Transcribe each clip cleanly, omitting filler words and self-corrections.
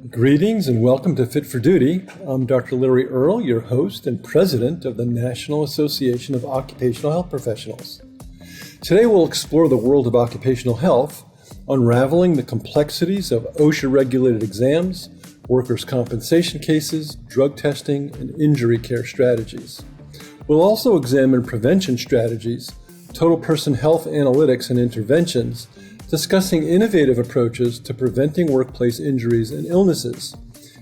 Greetings and welcome to Fit for Duty. I'm Dr. Larry Earl, your host and president of the National Association of Occupational Health Professionals. Today we'll explore the world of occupational health, unraveling the complexities of OSHA-regulated exams, workers' compensation cases, drug testing, and injury care strategies. We'll also examine prevention strategies, total person health analytics and interventions, discussing innovative approaches to preventing workplace injuries and illnesses,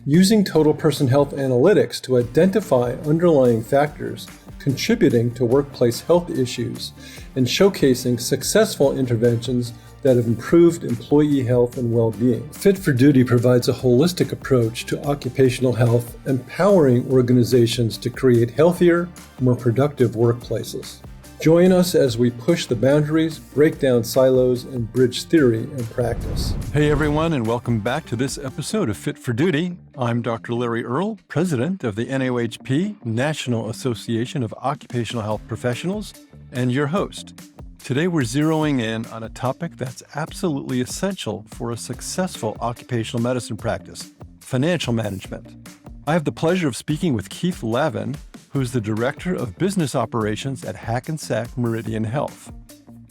using total person health analytics to identify underlying factors contributing to workplace health issues, and showcasing successful interventions that have improved employee health and well-being. Fit for Duty provides a holistic approach to occupational health, empowering organizations to create healthier, more productive workplaces. Join us as we push the boundaries, break down silos, and bridge theory and practice. Hey everyone, and welcome back to this episode of Fit for Duty. I'm Dr. Larry Earl, president of the NAOHP, National Association of Occupational Health Professionals, and your host. Today we're zeroing in on a topic that's absolutely essential for a successful occupational medicine practice: financial management. I have the pleasure of speaking with Keith Lavin, who's the Director of Business Operations at Hackensack Meridian Health.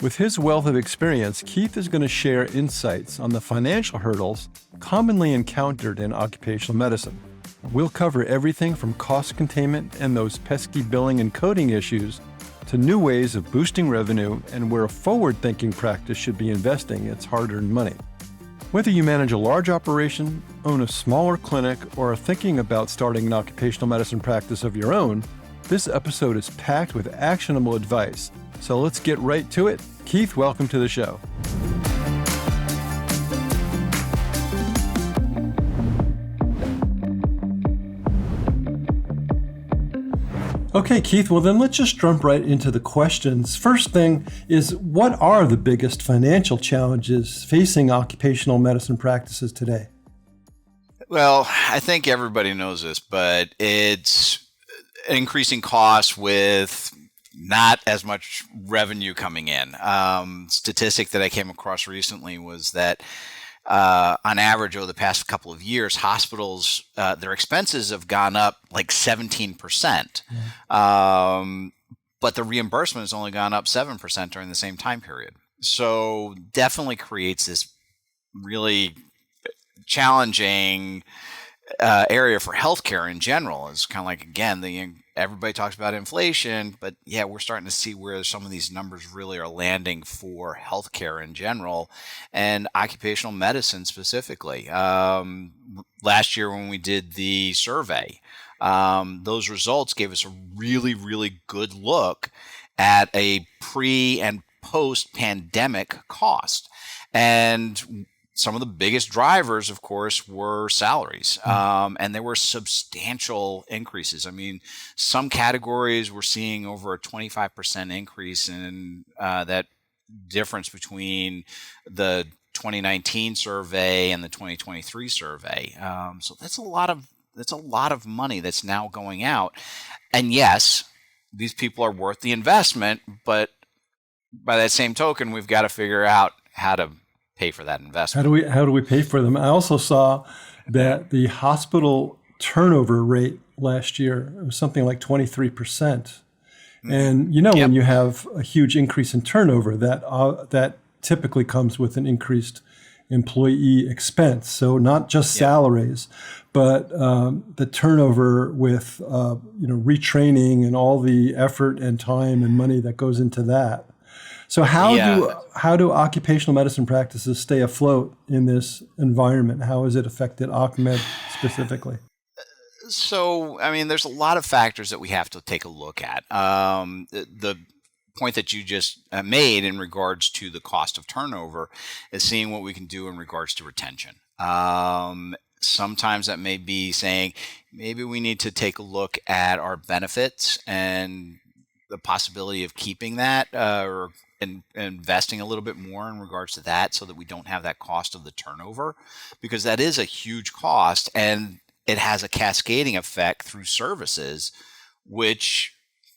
With his wealth of experience, Keith is going to share insights on the financial hurdles commonly encountered in occupational medicine. We'll cover everything from cost containment and those pesky billing and coding issues to new ways of boosting revenue and where a forward-thinking practice should be investing its hard-earned money. Whether you manage a large operation, own a smaller clinic, or are thinking about starting an occupational medicine practice of your own, this episode is packed with actionable advice. So let's get right to it. Keith, welcome to the show. Okay, Keith, well then let's just jump right into the questions. First thing is, what are the biggest financial challenges facing occupational medicine practices today? Well, I think everybody knows this, but it's increasing costs with not as much revenue coming in. Statistic that I came across recently was that on average over the past couple of years, hospitals, their expenses have gone up like 17%, but the reimbursement has only gone up 7% during the same time period. So definitely creates this really challenging area for healthcare in general. It's kind of like, again, everybody talks about inflation, but yeah, we're starting to see where some of these numbers really are landing for healthcare in general and occupational medicine specifically. Last year when we did the survey, those results gave us a really, really good look at a pre and post-pandemic cost. And some of the biggest drivers, of course, were salaries, and there were substantial increases. I mean, some categories we're seeing over a 25% increase in that difference between the 2019 survey and the 2023 survey. So that's a lot of money that's now going out. And yes, these people are worth the investment, but by that same token, we've got to figure out how to pay for that investment. How do we pay for them? I also saw that the hospital turnover rate last year was something like 23%. And when you have a huge increase in turnover, that typically comes with an increased employee expense. So not just salaries, but the turnover with retraining and all the effort and time and money that goes into that. So how do occupational medicine practices stay afloat in this environment? How has it affected OcMed specifically? So, I mean, there's a lot of factors that we have to take a look at. The point that you just made in regards to the cost of turnover is seeing what we can do in regards to retention. Sometimes that may be saying maybe we need to take a look at our benefits and the possibility of keeping that or investing a little bit more in regards to that so that we don't have that cost of the turnover, because that is a huge cost and it has a cascading effect through services, which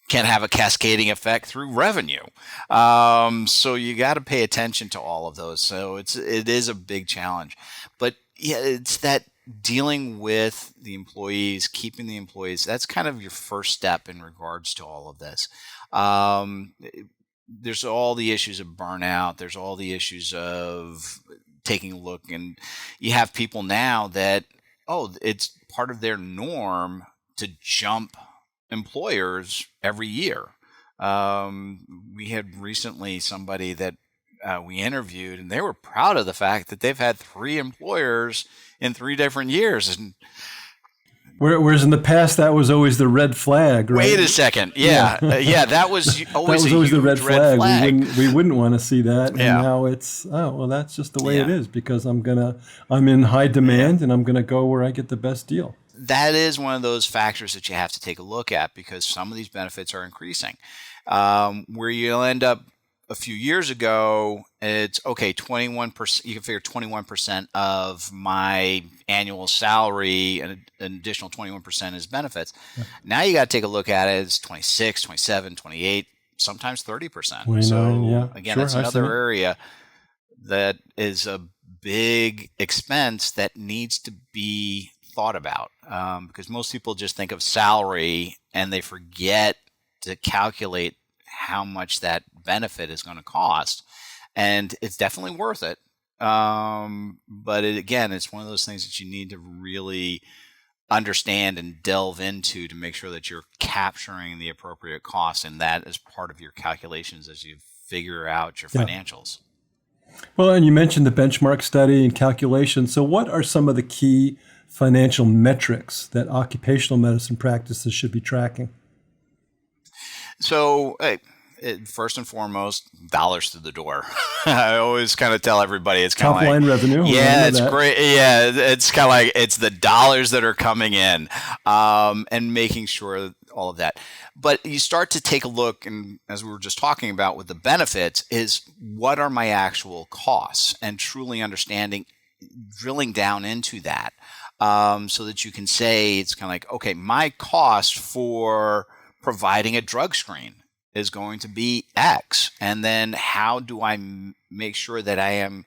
can have a cascading effect through revenue. So you got to pay attention to all of those. So it is a big challenge, but yeah, it's that dealing with the employees, keeping the employees, that's kind of your first step in regards to all of this. There's all the issues of burnout. There's all the issues of taking a look, and you have people now that, it's part of their norm to jump employers every year. We had recently somebody that we interviewed, and they were proud of the fact that they've had 3 employers in 3 different years. And whereas in the past, that was always the red flag, right? Wait a second. Yeah. That was always the red flag. We wouldn't want to see that. And Yeah. now it's, that's just the way it is, because I'm in high demand and I'm going to go where I get the best deal. That is one of those factors that you have to take a look at, because some of these benefits are increasing. Where you'll end up a few years ago, it's 21%. You can figure 21% of my annual salary and an additional 21% is benefits. Yeah. Now you got to take a look at it. It's 26, 27, 28, sometimes 30%. So again, it's another area that is a big expense that needs to be thought about, because most people just think of salary and they forget to calculate how much that benefit is going to cost, and it's definitely worth it. But again, it's one of those things that you need to really understand and delve into to make sure that you're capturing the appropriate cost, and that is part of your calculations as you figure out your financials. Well, and you mentioned the benchmark study and calculation. So what are some of the key financial metrics that occupational medicine practices should be tracking? So, first and foremost, dollars to the door. I always kind of tell everybody it's kind of top line revenue. Yeah, it's great. Yeah, it's kind of like it's the dollars that are coming in, and making sure all of that. But you start to take a look, and as we were just talking about with the benefits, is what are my actual costs, and truly understanding, drilling down into that, so that you can say it's kind of like, okay, my cost for providing a drug screen is going to be X. And then how do I make sure that I am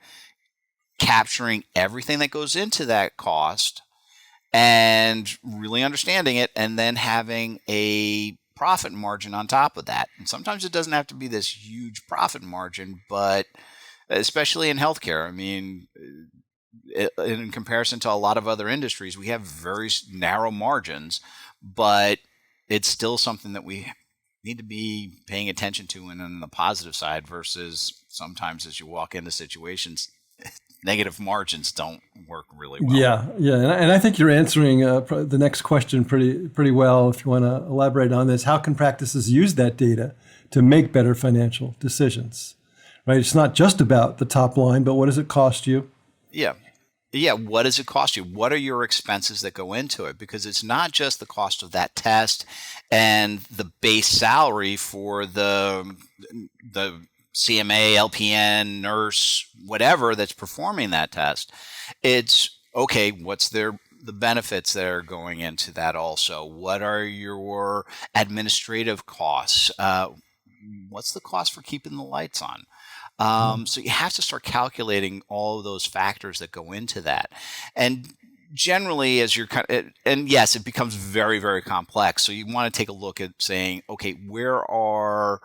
capturing everything that goes into that cost and really understanding it, and then having a profit margin on top of that. And sometimes it doesn't have to be this huge profit margin, but especially in healthcare, I mean, in comparison to a lot of other industries, we have very narrow margins, but it's still something that we need to be paying attention to, and on the positive side, versus sometimes as you walk into situations, negative margins don't work really well. Yeah. And I think you're answering the next question pretty well. If you want to elaborate on this, how can practices use that data to make better financial decisions? Right? It's not just about the top line, but what does it cost you? Yeah, what does it cost you? What are your expenses that go into it? Because it's not just the cost of that test and the base salary for the CMA, LPN, nurse, whatever that's performing that test. It's, okay, what's the benefits that are going into that also? What are your administrative costs? What's the cost for keeping the lights on? So you have to start calculating all of those factors that go into that. And generally, as you're and yes, it becomes very, very complex. So you want to take a look at saying, okay, where are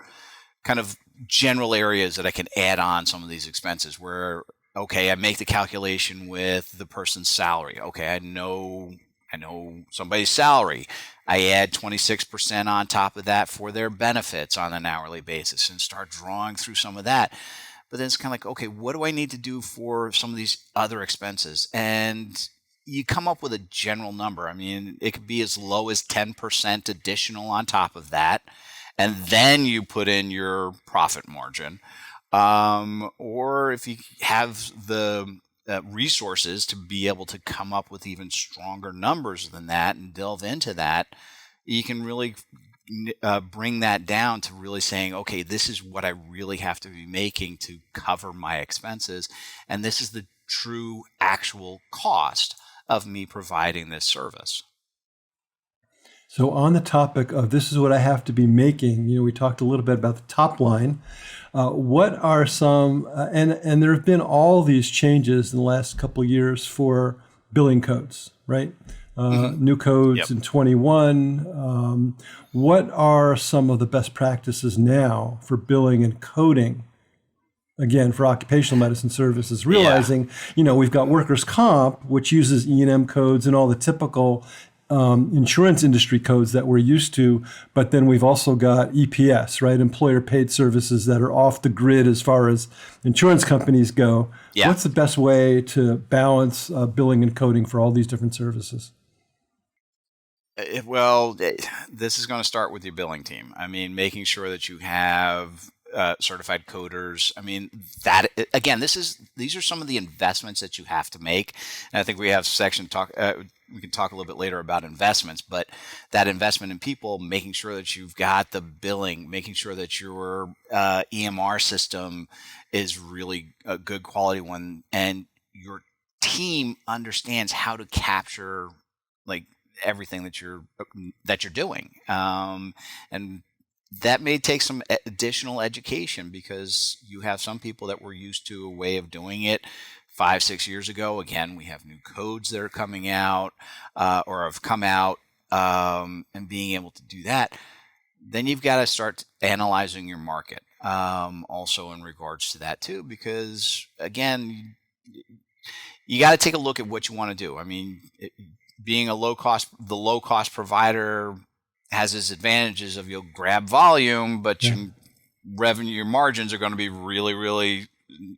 kind of general areas that I can add on some of these expenses where, okay, I make the calculation with the person's salary. Okay, I know somebody's salary. I add 26% on top of that for their benefits on an hourly basis and start drawing through some of that. But then it's kind of like, okay, what do I need to do for some of these other expenses? And you come up with a general number. I mean, it could be as low as 10% additional on top of that. And then you put in your profit margin. Or if you have the resources to be able to come up with even stronger numbers than that and delve into that, you can really bring that down to really saying, okay, this is what I really have to be making to cover my expenses, and this is the true actual cost of me providing this service. So on the topic of this is what I have to be making, we talked a little bit about the top line. What are some, and there have been all these changes in the last couple of years for billing codes, right? New codes in 21. What are some of the best practices now for billing and coding? Again, for occupational medicine services, realizing, we've got workers' comp, which uses E&M codes and all the typical insurance industry codes that we're used to, but then we've also got EPS, right? Employer paid services that are off the grid as far as insurance companies go. Yeah. What's the best way to balance billing and coding for all these different services? Well, this is going to start with your billing team. I mean, making sure that you have certified coders. I mean, that again, these are some of the investments that you have to make. And I think we have section talk. We can talk a little bit later about investments, but that investment in people, making sure that you've got the billing, making sure that your EMR system is really a good quality one, and your team understands how to capture like everything that you're doing, and that may take some additional education, because you have some people that were used to a way of doing it 5-6 years ago. Again, we have new codes that are coming out or have come out, and being able to do that. Then you've got to start analyzing your market, also in regards to that too, because again, you got to take a look at what you want to do. I mean, being the low cost provider has its advantages of you'll grab volume, but your margins are going to be really, really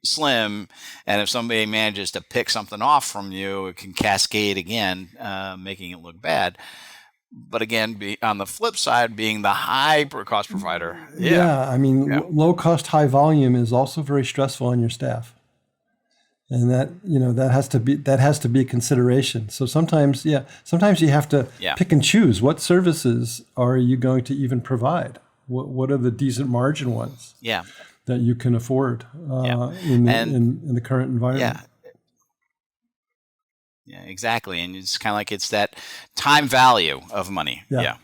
slim. And if somebody manages to pick something off from you, it can cascade again, making it look bad. But again, on the flip side, being the high cost provider. Low cost, high volume is also very stressful on your staff. And that has to be a consideration. So sometimes you have to pick and choose. What services are you going to even provide? What are the decent margin ones that you can afford in the current environment? Yeah, exactly. And it's kind of like it's that time value of money. Yeah.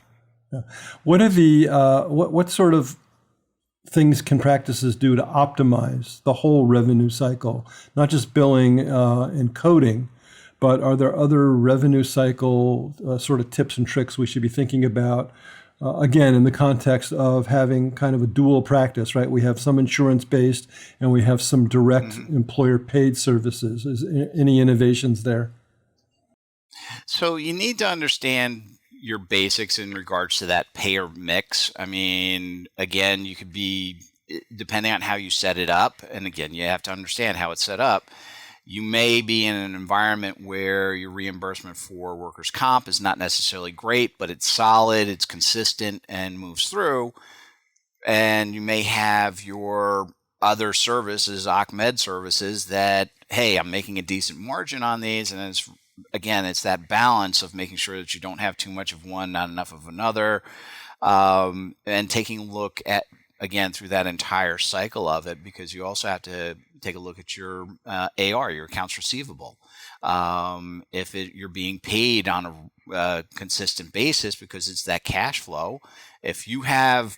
What are the what sort of things can practices do to optimize the whole revenue cycle, not just billing and coding, but are there other revenue cycle sort of tips and tricks we should be thinking about? Again, in the context of having kind of a dual practice, right? We have some insurance-based and we have some direct employer-paid services. Is any innovations there? So you need to understand your basics in regards to that payer mix. I mean, again, you could be, depending on how you set it up, and again, you have to understand how it's set up. You may be in an environment where your reimbursement for workers' comp is not necessarily great, but it's solid, it's consistent, and moves through. And you may have your other services, OcMed services, that, hey, I'm making a decent margin on these, and it's that balance of making sure that you don't have too much of one, not enough of another, and taking a look at, again, through that entire cycle of it, because you also have to take a look at your AR, your accounts receivable. If you're being paid on a consistent basis, because it's that cash flow. If you have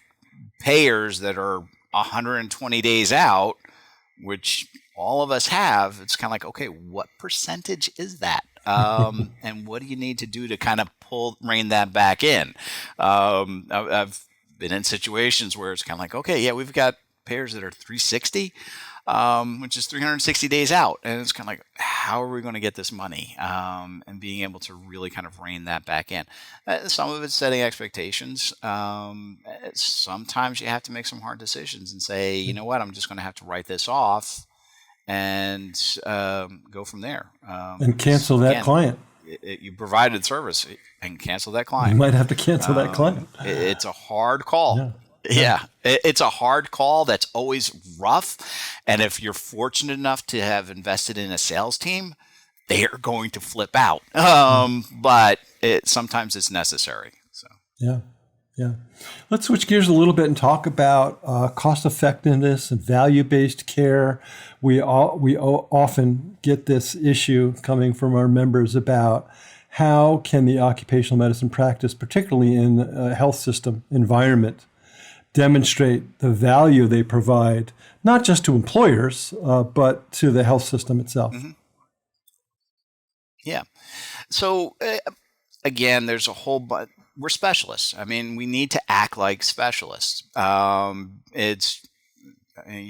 payers that are 120 days out, which all of us have, it's kind of like, okay, what percentage is that? And what do you need to do to kind of rein that back in? I've been in situations where it's kind of like, okay, yeah, we've got payers that are 360, which is 360 days out. And it's kind of like, how are we going to get this money? And being able to really kind of rein that back in. Some of it's setting expectations. Sometimes you have to make some hard decisions and say, you know what, I'm just going to have to write this off and go from there. And cancel that client. You provided service and cancel that client. You might have to cancel that client. It's a hard call. Yeah. It's a hard call that's always rough. And if you're fortunate enough to have invested in a sales team, they are going to flip out. But sometimes it's necessary. So Yeah. Let's switch gears a little bit and talk about cost effectiveness and value-based care. We often get this issue coming from our members about how can the occupational medicine practice, particularly in a health system environment, demonstrate the value they provide, not just to employers, but to the health system itself. Yeah. So again, there's a whole but we're specialists. I mean, we need to act like specialists. You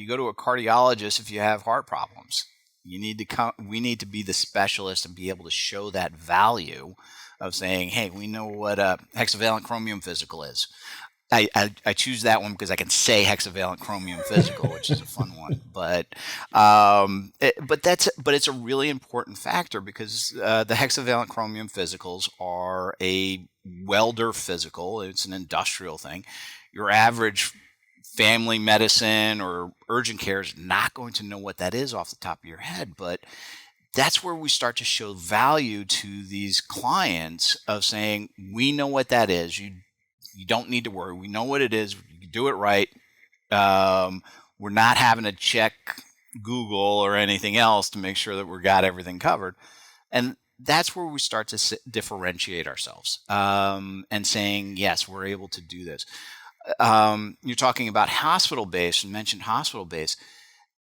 go to a cardiologist if you have heart problems. You need to come. We need to be the specialist and be able to show that value of saying, "Hey, we know what a hexavalent chromium physical is." I choose that one because I can say hexavalent chromium physical, which is a fun one. But it's a really important factor because the hexavalent chromium physicals are a welder physical. It's an industrial thing. Your average family medicine or urgent care is not going to know what that is off the top of your head, but that's where we start to show value to these clients of saying, we know what that is. You don't need to worry. We know what it is. You do it right. We're not having to check Google or anything else to make sure that we've got everything covered. And that's where we start to differentiate ourselves and saying, yes, we're able to do this. You're talking about hospital-based and mentioned hospital-based.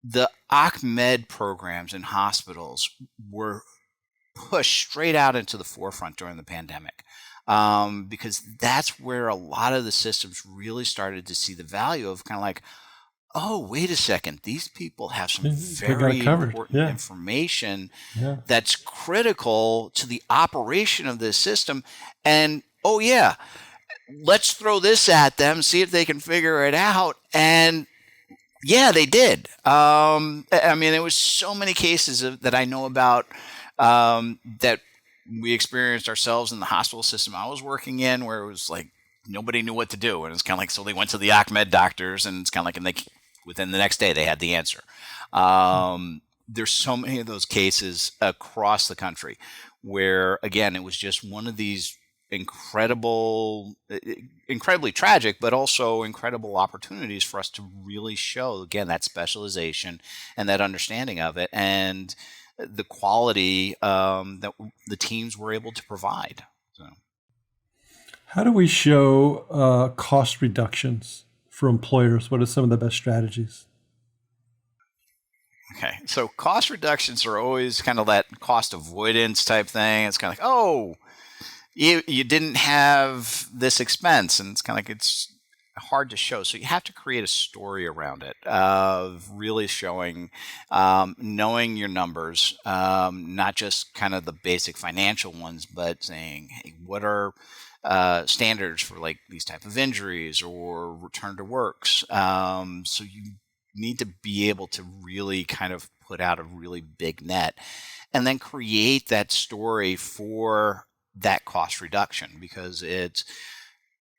The OCMED programs in hospitals were pushed straight out into the forefront during the pandemic because that's where a lot of the systems really started to see the value of kind of like, oh, wait a second, these people have some very important information that's critical to the operation of this system. And, oh, yeah, let's throw this at them, see if they can figure it out. And yeah, they did. I mean, there was so many cases that I know about that we experienced ourselves in the hospital system I was working in, where it was like nobody knew what to do, and it's kind of like so they went to the OCMED doctors, and it's kind of like and within the next day they had the answer. There's so many of those cases across the country where again it was just one of these incredibly tragic, but also incredible opportunities for us to really show, again, that specialization and that understanding of it and the quality that the teams were able to provide. So, how do we show cost reductions for employers? What are some of the best strategies? Okay, so cost reductions are always kind of that cost avoidance type thing. It's kind of like, oh, you didn't have this expense, and it's kind of like it's hard to show. So you have to create a story around it of really showing, knowing your numbers, not just kind of the basic financial ones, but saying, hey, what are standards for like these type of injuries or return to works? So you need to be able to really kind of put out a really big net and then create that story for that cost reduction, because it's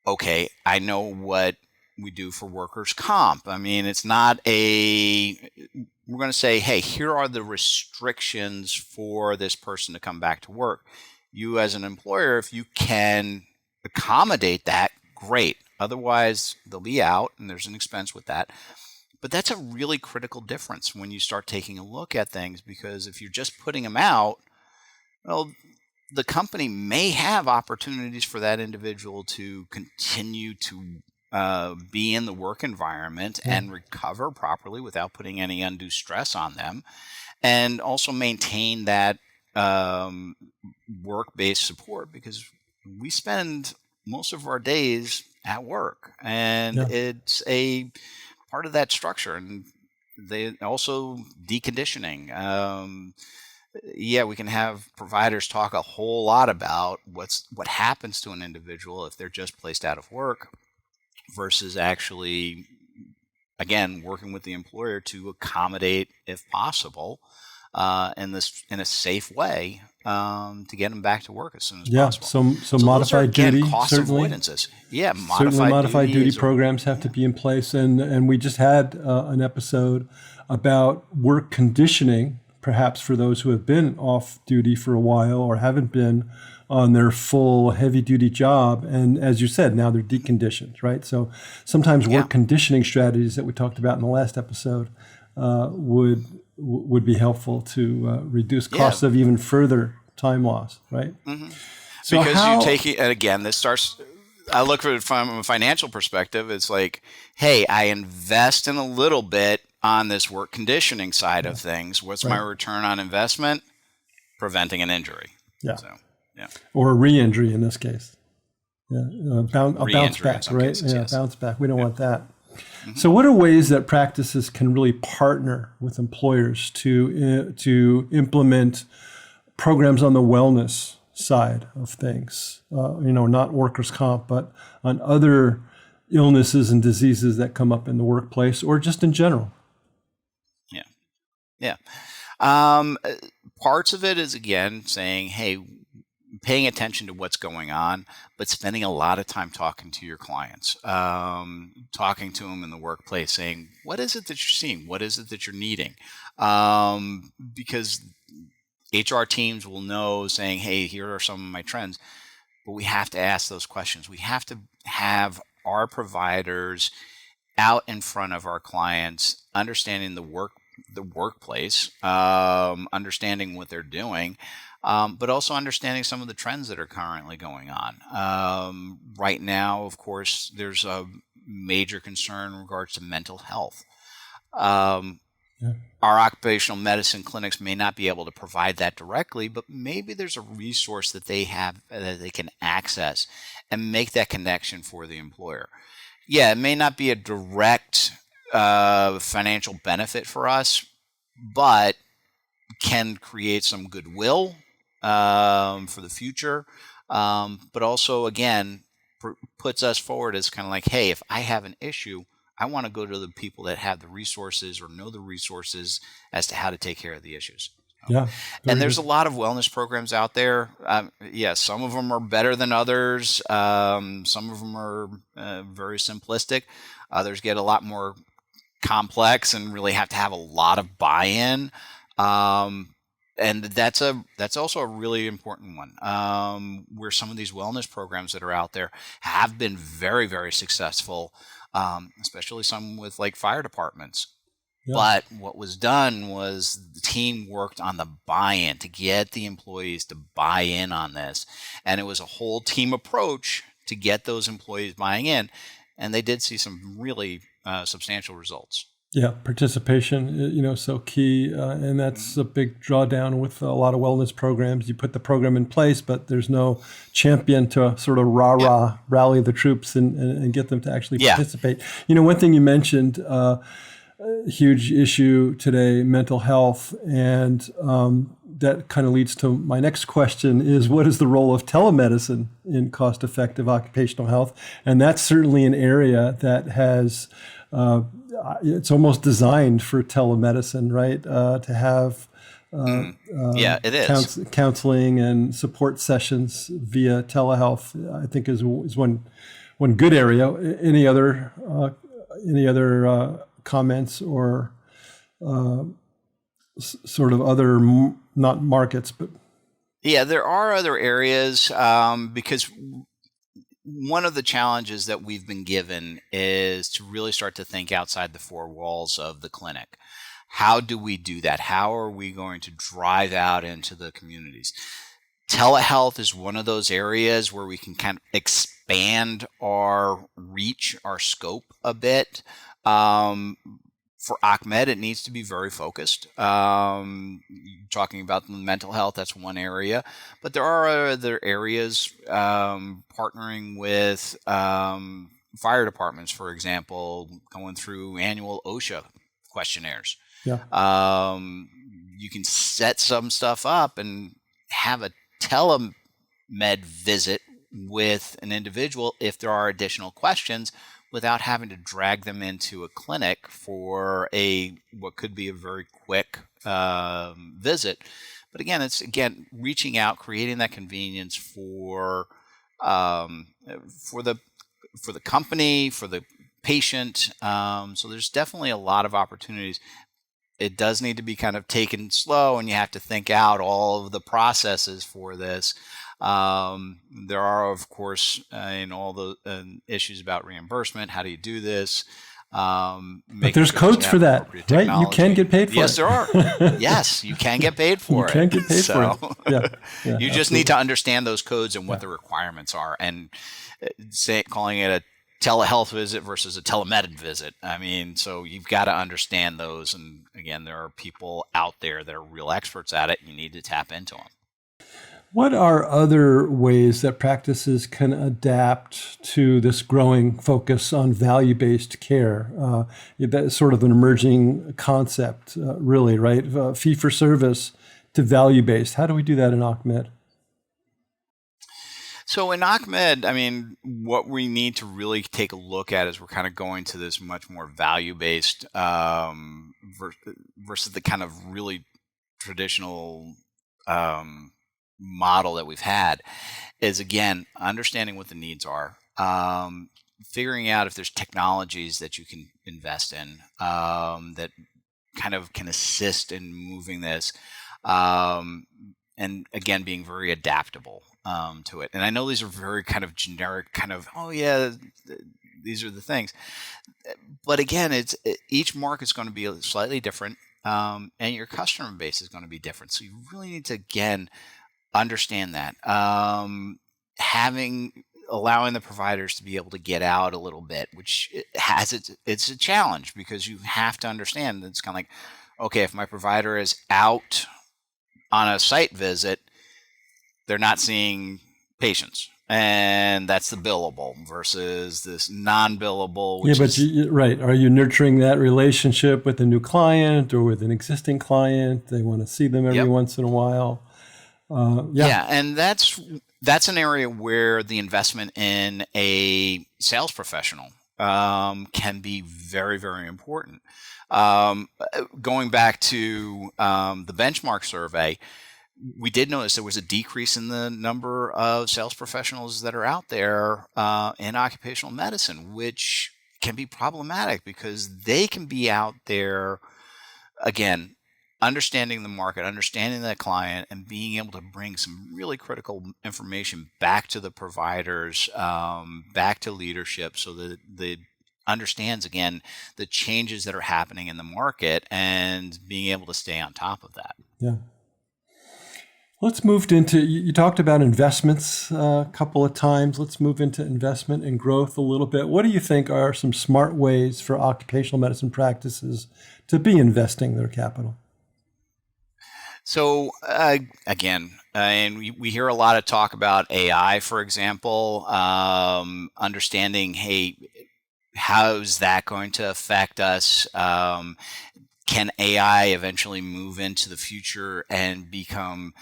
okay. I know what we do for workers' comp. I mean, it's not we're going to say, hey, here are the restrictions for this person to come back to work. You as an employer, if you can accommodate that, great. Otherwise, they'll be out and there's an expense with that. But that's a really critical difference when you start taking a look at things, because if you're just putting them out, well, the company may have opportunities for that individual to continue to be in the work environment and recover properly without putting any undue stress on them, and also maintain that work-based support, because we spend most of our days at work, and it's a part of that structure. And they also deconditioning. We can have providers talk a whole lot about what happens to an individual if they're just placed out of work versus actually, again, working with the employer to accommodate, if possible, in a safe way to get them back to work as soon as possible. So modified duty, cost certainly. Avoidances. Yeah, modified duty programs have to be in place. And we just had an episode about work conditioning, perhaps for those who have been off duty for a while or haven't been on their full heavy duty job. And as you said, now they're deconditioned, right? So sometimes work conditioning strategies that we talked about in the last episode would be helpful to reduce costs of even further time loss, right? Mm-hmm. So because you take it, and again, this starts, I look at it from a financial perspective. It's like, hey, I invest in a little bit on this work conditioning side of things. What's my return on investment? preventing an injury. Yeah. So, yeah. Or a re-injury in this case. Yeah. A bounce back, right? Cases, yes. Bounce back. We don't want that. Mm-hmm. So what are ways that practices can really partner with employers to implement programs on the wellness side of things? Not workers' comp, but on other illnesses and diseases that come up in the workplace or just in general. Yeah. Parts of it is, again, saying, hey, paying attention to what's going on, but spending a lot of time talking to your clients, talking to them in the workplace, saying, what is it that you're seeing? What is it that you're needing? Because HR teams will know, saying, hey, here are some of my trends, but we have to ask those questions. We have to have our providers out in front of our clients, understanding the workplace, understanding what they're doing, but also understanding some of the trends that are currently going on. Right now, of course, there's a major concern in regards to mental health. Our occupational medicine clinics may not be able to provide that directly, but maybe there's a resource that they have that they can access and make that connection for the employer. Yeah, it may not be a direct financial benefit for us, but can create some goodwill for the future, but also, again, puts us forward as kind of like, hey, if I have an issue, I want to go to the people that have the resources or know the resources as to how to take care of the issues. Yeah. And there's a lot of wellness programs out there. Some of them are better than others. Some of them are very simplistic. Others get a lot more complex and really have to have a lot of buy-in. And that's also a really important one, where some of these wellness programs that are out there have been very, very successful, especially some with like fire departments. Yeah. But what was done was the team worked on the buy-in to get the employees to buy in on this. And it was a whole team approach to get those employees buying in. And they did see some really substantial results. Yeah, participation, so key. And that's a big drawdown with a lot of wellness programs. You put the program in place, but there's no champion to sort of rally the troops and get them to actually participate. One thing you mentioned, huge issue today, mental health. And that kind of leads to my next question is, what is the role of telemedicine in cost-effective occupational health? And that's certainly an area that has, it's almost designed for telemedicine, right? To have it is. Counseling and support sessions via telehealth, I think is one good area. Any other comments or sort of other, not markets, but there are other areas, because one of the challenges that we've been given is to really start to think outside the four walls of the clinic. How do we do that? How are we going to drive out into the communities? Telehealth is one of those areas where we can kind of expand our reach, our scope a bit. For OCMED, it needs to be very focused. Talking about the mental health, that's one area. But there are other areas, partnering with fire departments, for example, going through annual OSHA questionnaires. Yeah. You can set some stuff up and have a telemed visit with an individual if there are additional questions, without having to drag them into a clinic for what could be a very quick visit. But again, it's reaching out, creating that convenience for the company, for the patient. So there's definitely a lot of opportunities. It does need to be kind of taken slow, and you have to think out all of the processes for this. There are, of course, all the issues about reimbursement. How do you do this? But there's codes for that, right? You can get paid for it. Yes, there are. Yes, you can get paid for it. You can get paid for it. Yeah, you just need to understand those codes and what the requirements are, and calling it a telehealth visit versus a telemed visit. I mean, so you've got to understand those. And again, there are people out there that are real experts at it. You need to tap into them. What are other ways that practices can adapt to this growing focus on value-based care? That's sort of an emerging concept, really, right? Fee-for-service to value-based. How do we do that in OCMED? So in OCMED, I mean, what we need to really take a look at is we're kind of going to this much more value-based versus the kind of really traditional model that we've had, is again understanding what the needs are, figuring out if there's technologies that you can invest in that kind of can assist in moving this, and again being very adaptable to it. And I know these are very kind of generic, kind of these are the things, but again, each market's going to be slightly different, and your customer base is going to be different. So you really need to again understand that, allowing the providers to be able to get out a little bit, which it's a challenge because you have to understand that it's kind of like, okay, if my provider is out on a site visit, they're not seeing patients, and that's the billable versus this non-billable. Right. Are you nurturing that relationship with a new client or with an existing client? They want to see them every once in a while. And that's an area where the investment in a sales professional can be very, very important. Going back to the benchmark survey, we did notice there was a decrease in the number of sales professionals that are out there in occupational medicine, which can be problematic because they can be out there, again, understanding the market, understanding the client, and being able to bring some really critical information back to the providers, back to leadership, so that they understands, again, the changes that are happening in the market and being able to stay on top of that. Yeah. Let's move into, you talked about investments a couple of times. Let's move into investment and growth a little bit. What do you think are some smart ways for occupational medicine practices to be investing their capital? So again, and we hear a lot of talk about AI, for example, understanding, hey, how's that going to affect us? Can AI eventually move into the future and become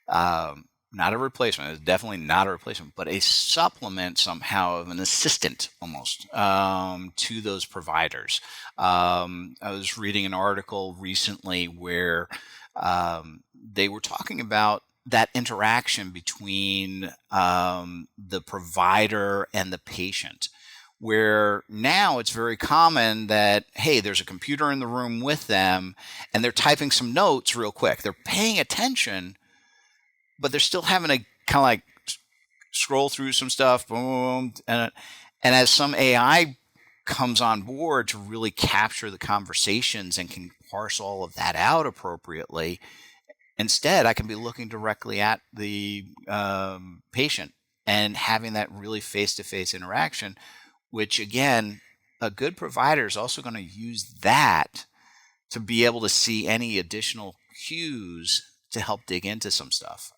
not a replacement? It's definitely not a replacement, but a supplement somehow, of an assistant almost to those providers. I was reading an article recently where they were talking about that interaction between the provider and the patient, where now it's very common that, hey, there's a computer in the room with them and they're typing some notes real quick. They're paying attention, but they're still having to kind of like scroll through some stuff, boom, and as some AI comes on board to really capture the conversations and can parse all of that out appropriately, instead I can be looking directly at the patient and having that really face-to-face interaction, which again, a good provider is also going to use that to be able to see any additional cues to help dig into some stuff.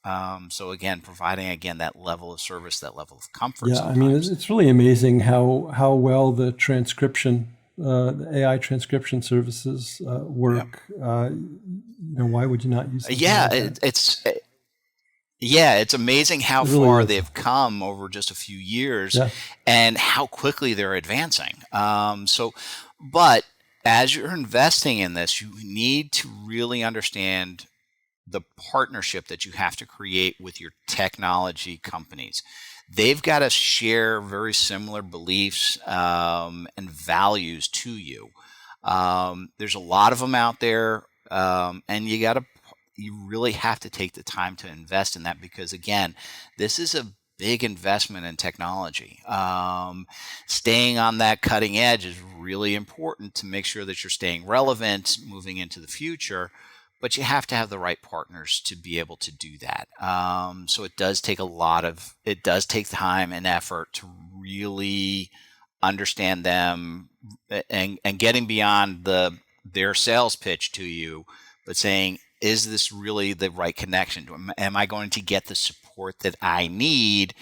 So again, providing that level of service, that level of comfort. Yeah, sometimes. I mean, it's really amazing how well the transcription, the AI transcription services work. Yeah. Why would you not use it? Yeah, it's amazing how it really far is. They've come over just a few years, and how quickly they're advancing. But as you're investing in this, you need to really understand the partnership that you have to create with your technology companies. They've got to share very similar beliefs and values to you. There's a lot of them out there, and you really have to take the time to invest in that, because again, this is a big investment in technology. Staying on that cutting edge is really important to make sure that you're staying relevant moving into the future. But you have to have the right partners to be able to do that. So it does take time and effort to really understand them, and getting beyond their sales pitch to you, but saying, is this really the right connection? Am I going to get the support that I need?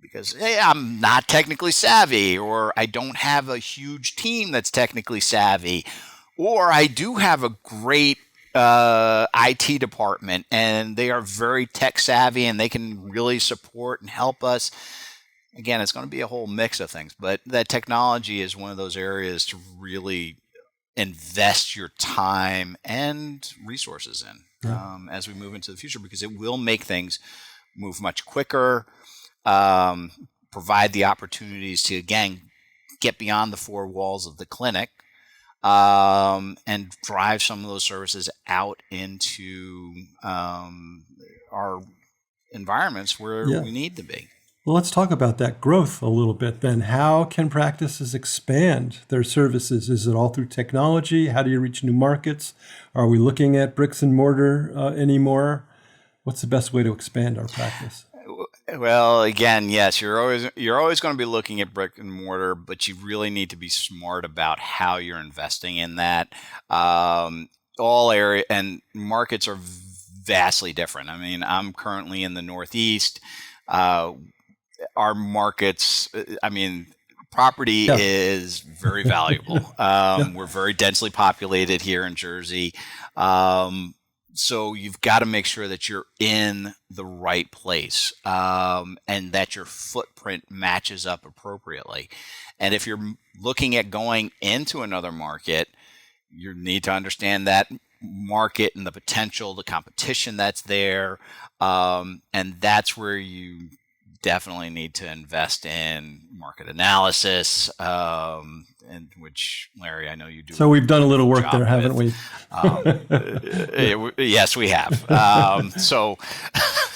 Because, hey, I'm not technically savvy, or I don't have a huge team that's technically savvy, or I do have a great IT department and they are very tech savvy and they can really support and help us. Again, it's going to be a whole mix of things, but that technology is one of those areas to really invest your time and resources in as we move into the future, because it will make things move much quicker, provide the opportunities to, again, get beyond the four walls of the clinic, and drive some of those services out into our environments where we need to be. Well, let's talk about that growth a little bit then. How can practices expand their services? Is it all through technology? How do you reach new markets? Are we looking at bricks and mortar anymore? What's the best way to expand our practice? Well, again, yes, you're always going to be looking at brick and mortar, but you really need to be smart about how you're investing in that. All area and markets are vastly different. I mean, I'm currently in the Northeast. Our markets, property is very valuable. We're very densely populated here in Jersey. So you've got to make sure that you're in the right place, and that your footprint matches up appropriately. And if you're looking at going into another market, you need to understand that market and the potential, the competition that's there. And that's where you definitely need to invest in market analysis, and which, Larry, I know you do. So we've done a little work there, haven't we? Yes, we have. So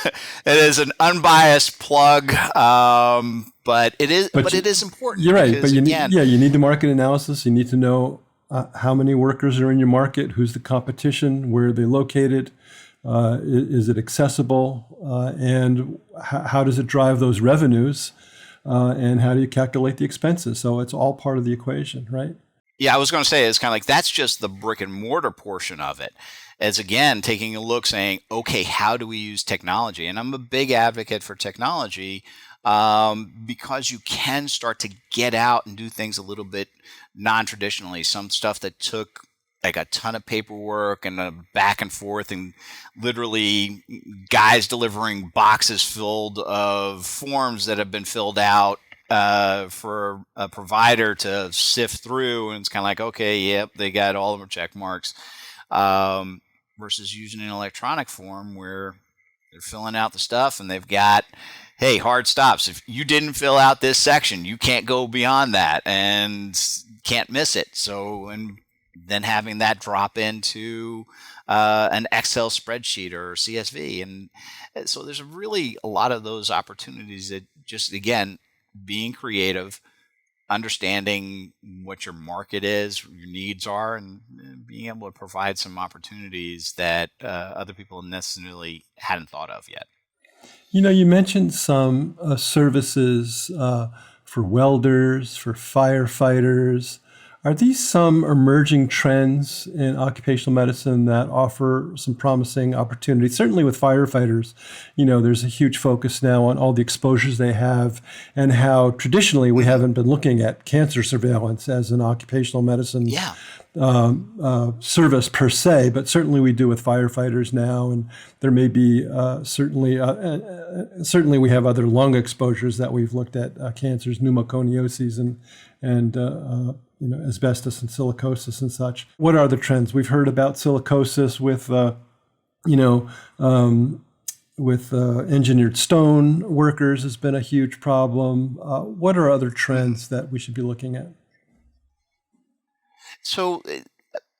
it is an unbiased plug, but it is important. You're right, but you need the market analysis. You need to know how many workers are in your market, who's the competition, where are they located, is it accessible, and how does it drive those revenues, and how do you calculate the expenses? So it's all part of the equation, right? Yeah, I was going to say, it's kind of like that's just the brick and mortar portion of it. As again, taking a look, saying, okay, how do we use technology? And I'm a big advocate for technology, because you can start to get out and do things a little bit non-traditionally. Some stuff that took like a ton of paperwork and a back and forth, and literally guys delivering boxes filled of forms that have been filled out for a provider to sift through. And it's kind of like, okay, yep, they got all of them check marks, versus using an electronic form where they're filling out the stuff and they've got, hey, hard stops. If you didn't fill out this section, you can't go beyond that and can't miss it. So, and then having that drop into an Excel spreadsheet or CSV. And so there's really a lot of those opportunities that just, again, being creative, understanding what your market is, your needs are, and being able to provide some opportunities that other people necessarily hadn't thought of yet. You know, you mentioned some services for welders, for firefighters. Are these some emerging trends in occupational medicine that offer some promising opportunities? Certainly with firefighters, you know, there's a huge focus now on all the exposures they have and how traditionally we haven't been looking at cancer surveillance as an occupational medicine service per se, but certainly we do with firefighters now. And there may be certainly we have other lung exposures that we've looked at, cancers, pneumoconioses, and asbestos and silicosis and such. What are the trends? We've heard about silicosis with engineered stone workers has been a huge problem. What are other trends that we should be looking at? So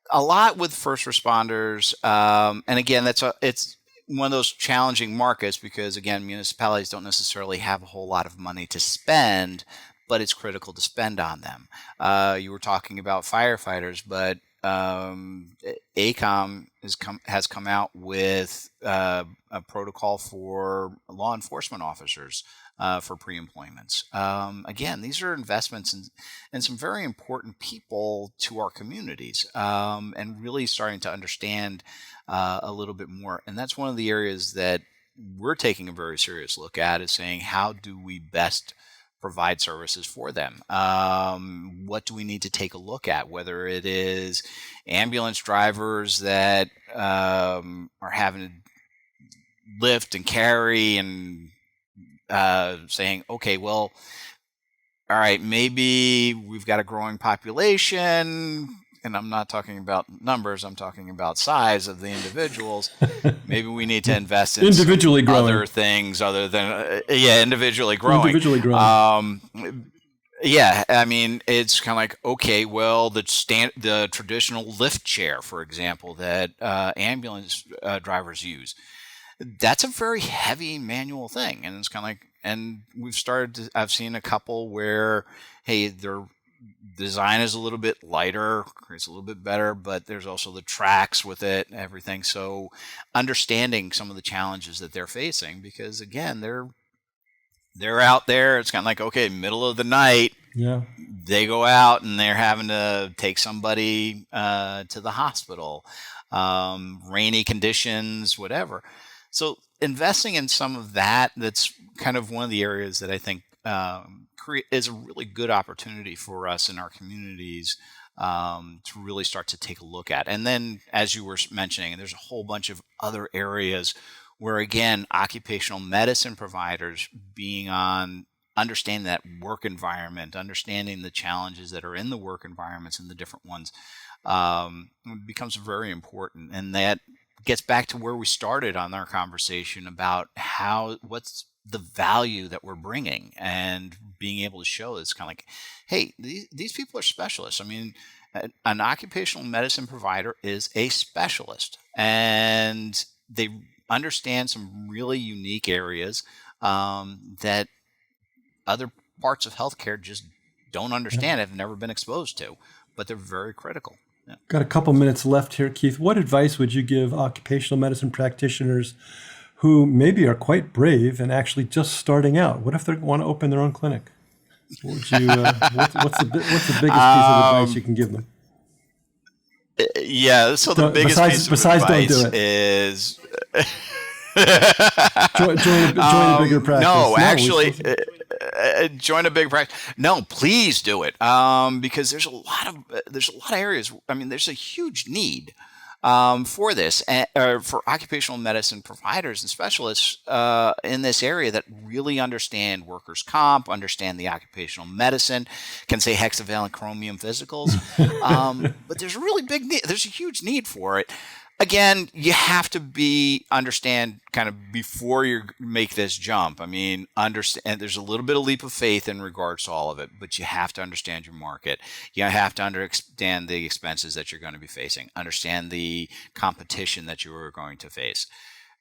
a lot with first responders, and again, it's one of those challenging markets because, again, municipalities don't necessarily have a whole lot of money to spend, but it's critical to spend on them. You were talking about firefighters, but ACOM has come out with a protocol for law enforcement officers for pre-employments. Again, these are investments in some very important people to our communities, and really starting to understand a little bit more. And that's one of the areas that we're taking a very serious look at, is saying, how do we best provide services for them? What do we need to take a look at? Whether it is ambulance drivers that are having to lift and carry, and saying, okay, well, all right, maybe we've got a growing population, and I'm not talking about numbers, I'm talking about size of the individuals. Maybe we need to invest in individually growing other things other than, individually growing. Individually growing. Yeah, I mean, it's kind of like, okay, well, the traditional lift chair, for example, that ambulance drivers use, that's a very heavy manual thing. And it's kind of like, and I've seen a couple where, hey, their design is a little bit lighter, creates a little bit better, but there's also the tracks with it and everything. So understanding some of the challenges that they're facing, because again, they're out there. It's kind of like, okay, middle of the night, they go out and they're having to take somebody to the hospital, rainy conditions, whatever. So investing in some of that's kind of one of the areas that I think is a really good opportunity for us in our communities to really start to take a look at. And then, as you were mentioning, there's a whole bunch of other areas where, again, occupational medicine providers understanding that work environment, understanding the challenges that are in the work environments and the different ones, becomes very important. And that gets back to where we started on our conversation about what's the value that we're bringing, and being able to show it's kind of like, hey, these people are specialists. I mean, an occupational medicine provider is a specialist, and they understand some really unique areas that other parts of healthcare just don't understand, have never been exposed to, but they're very critical. Yeah. Got a couple minutes left here, Keith. What advice would you give occupational medicine practitioners who maybe are quite brave and actually just starting out? What if they want to open their own clinic? What's the biggest piece of advice you can give them? Yeah, so the biggest piece of advice is join a bigger practice. No, actually, join a big practice. No, please do it, because there's a lot of areas. I mean, there's a huge need for this, for occupational medicine providers and specialists in this area that really understand workers' comp, understand the occupational medicine, can say hexavalent chromium physicals. But there's a really big need. There's a huge need for it. Again, you have to understand kind of before you make this jump. I mean, understand there's a little bit of leap of faith in regards to all of it, but you have to understand your market. You have to understand the expenses that you're going to be facing, understand the competition that you are going to face.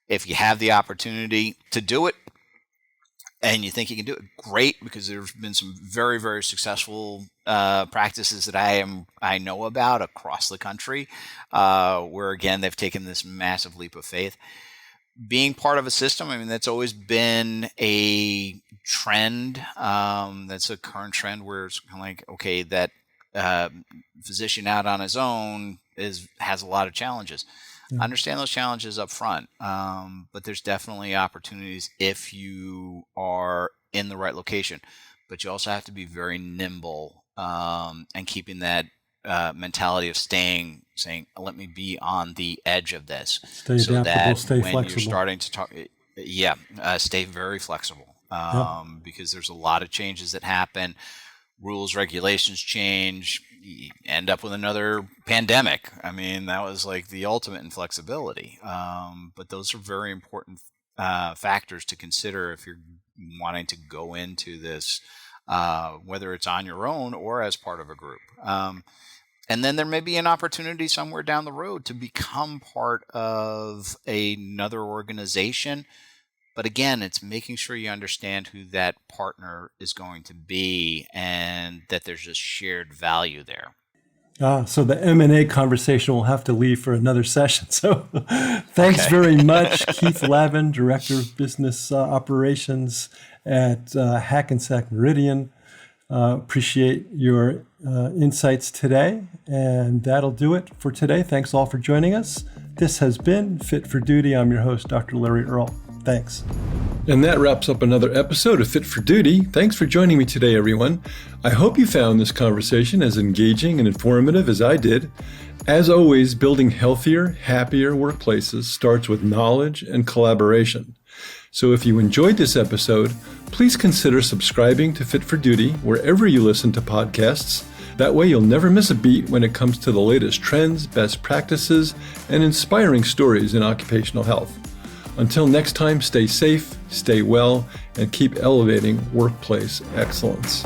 If you have the opportunity to do it, and you think you can do it, great, because there's been some very, very successful practices that I know about across the country, where, again, they've taken this massive leap of faith. Being part of a system, I mean, that's always been a trend. That's a current trend where it's kind of like, okay, that physician out on his own has a lot of challenges. Understand those challenges up front, but there's definitely opportunities if you are in the right location. But you also have to be very nimble and keeping that mentality of saying, let me be on the edge of this. Stay adaptable, that stay when flexible. You're starting to talk, stay very flexible, because there's a lot of changes that happen. Rules, regulations change. You end up with another pandemic. I mean, that was like the ultimate in flexibility. But those are very important factors to consider if you're wanting to go into this, whether it's on your own or as part of a group. And then there may be an opportunity somewhere down the road to become part of another organization. But again, it's making sure you understand who that partner is going to be and that there's a shared value there. So the M&A conversation will have to leave for another session. So thanks very much, Keith Lavin, Director of Business Operations at Hackensack Meridian. Appreciate your insights today, and that'll do it for today. Thanks all for joining us. This has been Fit for Duty. I'm your host, Dr. Larry Earl. Thanks. And that wraps up another episode of Fit for Duty. Thanks for joining me today, everyone. I hope you found this conversation as engaging and informative as I did. As always, building healthier, happier workplaces starts with knowledge and collaboration. So if you enjoyed this episode, please consider subscribing to Fit for Duty wherever you listen to podcasts. That way you'll never miss a beat when it comes to the latest trends, best practices, and inspiring stories in occupational health. Until next time, stay safe, stay well, and keep elevating workplace excellence.